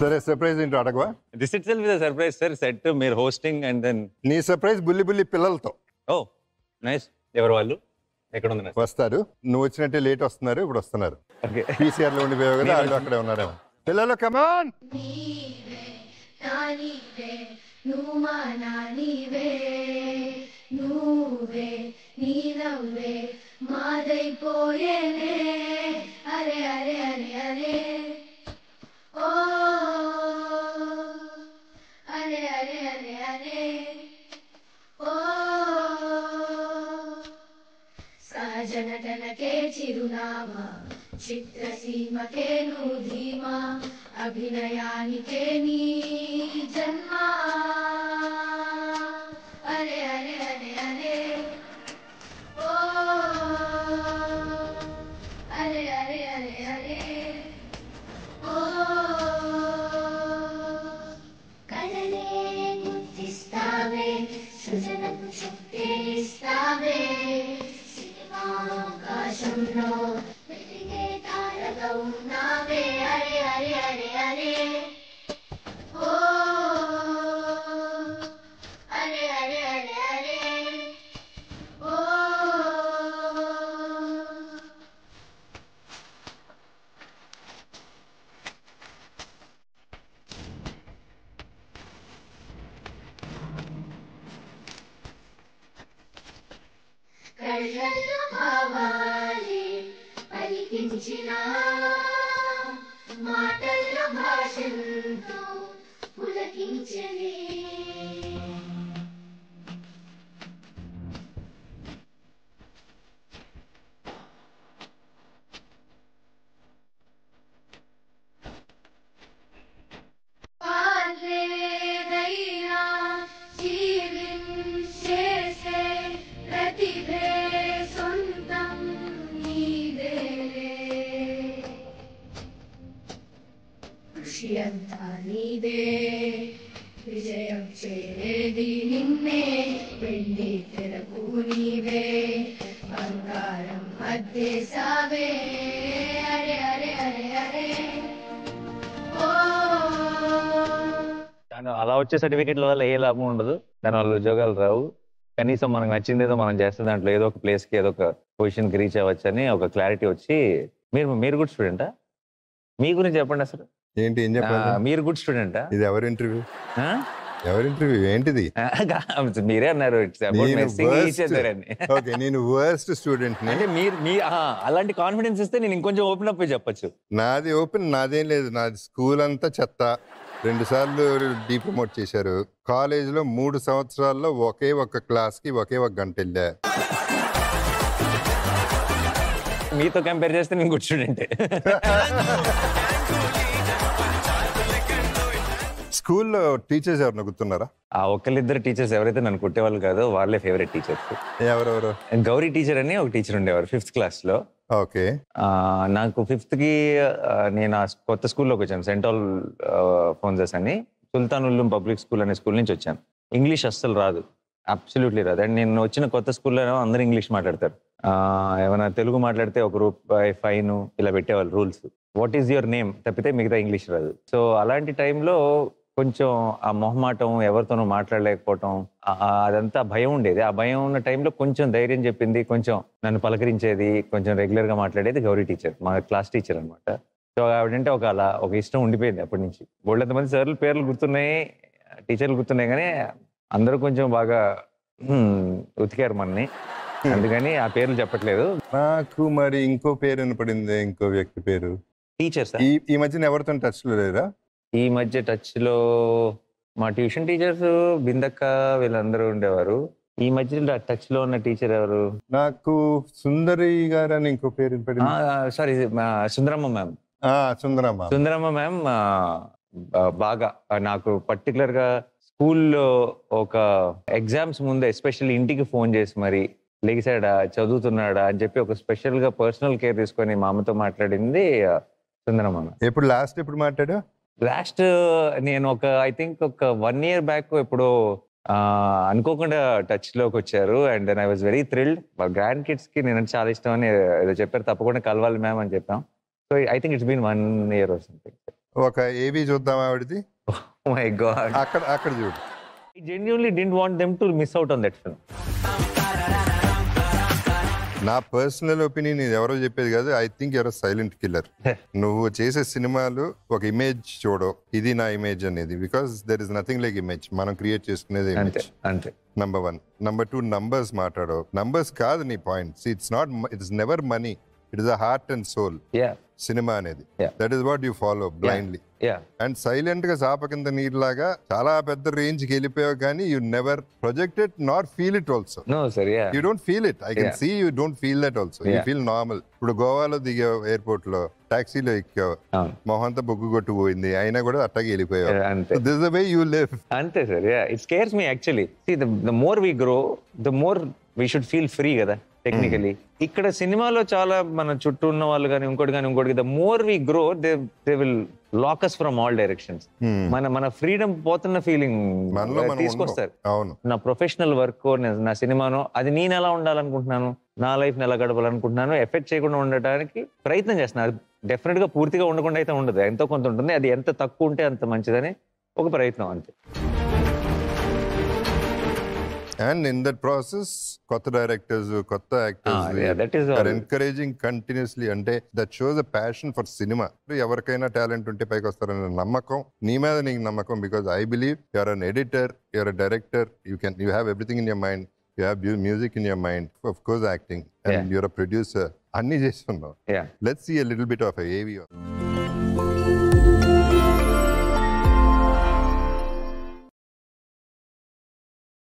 సరే సర్ప్రైజ్ ఏంటో అడగవా? This itself is a surprise sir. Set మీరు హోస్టింగ్ అండ్ దెన్ నీ సర్ప్రైజ్ బుల్లి బుల్లి పిల్లలతో. Oh nice. ఎవరు వాళ్ళు? ఎక్కడ ఉంది? వస్తారు. నువ్వు వచ్చినట్టే లేట్ వస్తున్నారు. ఇప్పుడు వస్తున్నారు. ఓకే. పీసీఆర్ లో ఉండిపోయావు కదా, వాళ్ళు అక్కడే ఉన్నారేమో. పిల్లలు కమాన్. అరే అరే అరే అరే ఓ అరే అరే అరే అరే ఓ సహజనటనకే చిరునామా, చిత్రసీమకే నువ్వు ధీమా, అభినయానికే నీ జన్మ. అరే అరే అరే అరే ఓ అరే అరే అరే అరే ఓ కళలే గుర్తిస్తావే, సృజనకు శక్తి ఇస్తావే, సినిమా ఆకాశంలో వెలిగే తారగా ఉన్నావే. అరే అరే అరే అరే ఓ అరే అరే అరే అరే ఓ కళ్ళల్లో భావాలే పలికించిన మాటల్లో భాషంతో పులకించలే. పాలేదైనా జీవించేసే ప్రతిభే సొంతం నీదేలే, కృషి అంతా నీదే, విజయం చేరేది నిన్నే, వెండి తెరకు నీవే, బంగారం అద్దేశావే. అరే అరే అరే అరే ఓ అలా వచ్చే సర్టిఫికెట్ల వల్ల ఏ లాభం ఉండదు, దానివల్ల ఉద్యోగాలు రావు. కనీసం మనకు నచ్చింది ఏదో మనం చేస్తే దాంట్లో ఏదో ఒక ప్లేస్కి ఏదో ఒక పొజిషన్కి రీచ్ అవ్వచ్చు అని ఒక క్లారిటీ వచ్చి. మీరు గుడ్ స్టూడెంటా? మీ గురించి చెప్పండి అసలు. ఏంటి ఏం చెప్పాలి? మీరు గుడ్ స్టూడెంటా? ఇది ఎవరి ఇంటర్వ్యూ? ఎవరి ఇంటర్వ్యూ ఏంటిది? మీరే అన్నారు ఓకే, నేను వర్స్ట్ స్టూడెంట్. అంటే మీరు అలాంటి కాన్ఫిడెన్స్ ఇస్తే నేను ఇంకొంచెం ఓపెన్ అప్ చెప్పొచ్చు. నాది ఓపెన్, నాదేం లేదు. నాది స్కూల్ అంతా చెత్త. 2 సార్లు డీప్రమోట్ చేశారు. కాలేజీలో 3 సంవత్సరాల్లో ఒకే ఒక క్లాస్కి ఒకే ఒక గంట వెళ్ళా. మీతో కంపేర్ చేస్తే నేను గుడ్ స్టూడెంటే. స్కూల్లో టీచర్స్ ఎవరు నవ్వుతున్నారా? ఆ ఒక్కరిద్దరు టీచర్స్ ఎవరైతే నన్ను కుట్టేవాళ్ళు కాదో వాళ్ళే ఫేవరెట్ టీచర్స్. ఎవరెవరు? గౌరీ టీచర్ అని ఒక టీచర్ ఉండేవారు 5th క్లాస్లో. ఓకే. నాకు 5th నేను ఆ కొత్త స్కూల్లోకి వచ్చాను, సెంట్రల్ ఫోన్సెస్ అని, సుల్తానుల్లుం పబ్లిక్ స్కూల్ అనే స్కూల్ నుంచి వచ్చాను. ఇంగ్లీష్ అస్సలు రాదు, అబ్సల్యూట్లీ రాదు. అండ్ నేను వచ్చిన కొత్త స్కూల్లో అందరూ ఇంగ్లీష్ మాట్లాడతారు. ఏమైనా తెలుగు మాట్లాడితే ₹1 ఫైన్ ఇలా పెట్టేవాళ్ళు rules. What is your name తప్పితే మిగతా ఇంగ్లీష్ రాదు. సో అలాంటి టైంలో కొంచెం ఆ మొహమాటం, ఎవరితోనూ మాట్లాడలేకపోవటం, అదంతా భయం ఉండేది. ఆ భయం ఉన్న టైంలో కొంచెం ధైర్యం చెప్పింది, కొంచెం నన్ను పలకరించేది, కొంచెం రెగ్యులర్గా మాట్లాడేది గౌరీ టీచర్, మా క్లాస్ టీచర్ అనమాట. సో ఆవిడంటే ఒక ఇష్టం ఉండిపోయింది అప్పటి నుంచి. బోళ్ళంతమంది సార్లు పేర్లు గుర్తున్నాయి, టీచర్లు గుర్తున్నాయి, కానీ అందరూ కొంచెం బాగా ఉతికారు మనని, అందుకని ఆ పేర్లు చెప్పట్లేదు. నాకు మరి ఇంకో పేరు వినపడింది, ఇంకో వ్యక్తి పేరు. టీచర్స్ ఈ మధ్యన ఎవరితో టచ్లో లేరా? ఈ మధ్య టచ్లో మా ట్యూషన్ టీచర్స్ బిందక్క వీళ్ళందరూ ఉండేవారు. ఈ మధ్య టచ్లో ఉన్న టీచర్ ఎవరు? నాకు సుందరి గారు అని ఇంకో పేరు వినపడింది. Sorry, Sundaramma ma'am. Sundaramma ma'am బాగా నాకు పర్టికులర్గా స్కూల్లో ఒక ఎగ్జామ్స్ ముందు ఎస్పెషల్లీ ఇంటికి ఫోన్ చేసి మరి లెగిసాడా, చదువుతున్నాడా అని చెప్పి ఒక స్పెషల్గా పర్సనల్ కేర్ తీసుకొని మా అమ్మతో మాట్లాడింది సుందరమ్మ. ఎప్పుడు మాట్లాడా? లాస్ట్ నేను ఐ థింక్ ఒక 1 year బ్యాక్ ఎప్పుడో అనుకోకుండా టచ్లోకి వచ్చారు. And then I was very thrilled. మా గ్రాండ్ కిడ్స్కి నేను చాలా ఇష్టం అని ఏదో చెప్పారు, తప్పకుండా కలవాలి మ్యామ్ అని చెప్పాం. So I think it's been 1 year or something. ఒక ఏవి చూద్దాం ఆవిడది, మై గాడ్, అక్కడ అక్కడ చూడు. I genuinely didn't want them to miss out on that film. నా పర్సనల్ ఒపీనియన్ ఇది ఎవరో చెప్పేది కాదు. I think you're silent killer. నువ్వు చేసే సినిమాలు ఒక ఇమేజ్ చూడవు, ఇది నా ఇమేజ్ అనేది. Because there is nothing like image, మనం క్రియేట్ చేసుకునేది అంతే ఇమేజ్. అంతే. నంబర్ 1. నంబర్ 2, నంబర్స్ మాట్లాడవు. నంబర్స్ కాదు నీ point. It's never money, it is a heart and soul. Yeah cinema అనేది Yeah. That is what you follow blindly. Yeah and silent గా చాప కింద నీరులాగా చాలా పెద్ద రేంజ్ కి వెళ్ళిపోయావు, కానీ you never projected not feel it also. No sir. Yeah you don't feel it. I can Yeah. See you don't feel that also. You Yeah. Feel normal. ఇప్పుడు గోవాలో దిగావు, ఎయిర్పోర్ట్ లో టాక్సీలో ఎక్కావు, అవును మొహంతా బొగ్గు కొట్టుకుపోయింది, అయినా కూడా అట్టగా వెళ్ళిపోయావు. అంతే this the way you live. అంతే sir. Ya it scares me actually. See the more we grow the more we should feel free కదా టెక్నికలీ. ఇక్కడ సినిమాలో చాలా మన చుట్టూ ఉన్న వాళ్ళు కానీ ఇంకోటి the more we grow they will lock us from all directions. మన ఫ్రీడమ్ పోతున్న ఫీలింగ్ మనలో మనం తీసుకొస్తారు. ఉండవు. అవును. నా ప్రొఫెషనల్ వర్క్ నా సినిమానో అది నేను ఎలా ఉండాలనుకుంటున్నాను, నా లైఫ్ ఎలా గడపాలనుకుంటున్నాను, ఎఫెక్ట్ చేయకుండా ఉండటానికి ప్రయత్నం చేస్తున్నాను. డెఫినెట్ గా పూర్తిగా ఉండకుండా అయితే ఉండదు, ఎంతో కొంత ఉంటుంది. అది ఎంత తక్కువ ఉంటే అంత మంచిదని ఒక ప్రయత్నం అంతే. అండ్ ఇన్ దట్ ప్రాసెస్ కొత్త డైరెక్టర్స్, కొత్త that is actors all. Are encouraging continuously. అంటే that shows a passion for cinema. ఎవరికైనా టాలెంట్ ఉంటే పైకి వస్తారనే నమ్మకం, నీ మీద నీకు నమ్మకం. Because I believe you're an editor, you're a director, you have everything in your mind, you have music in your mind, of course acting, and you're a producer. అన్ని చేస్తున్నావు. Yeah. Let's see a little bit of ఏవి.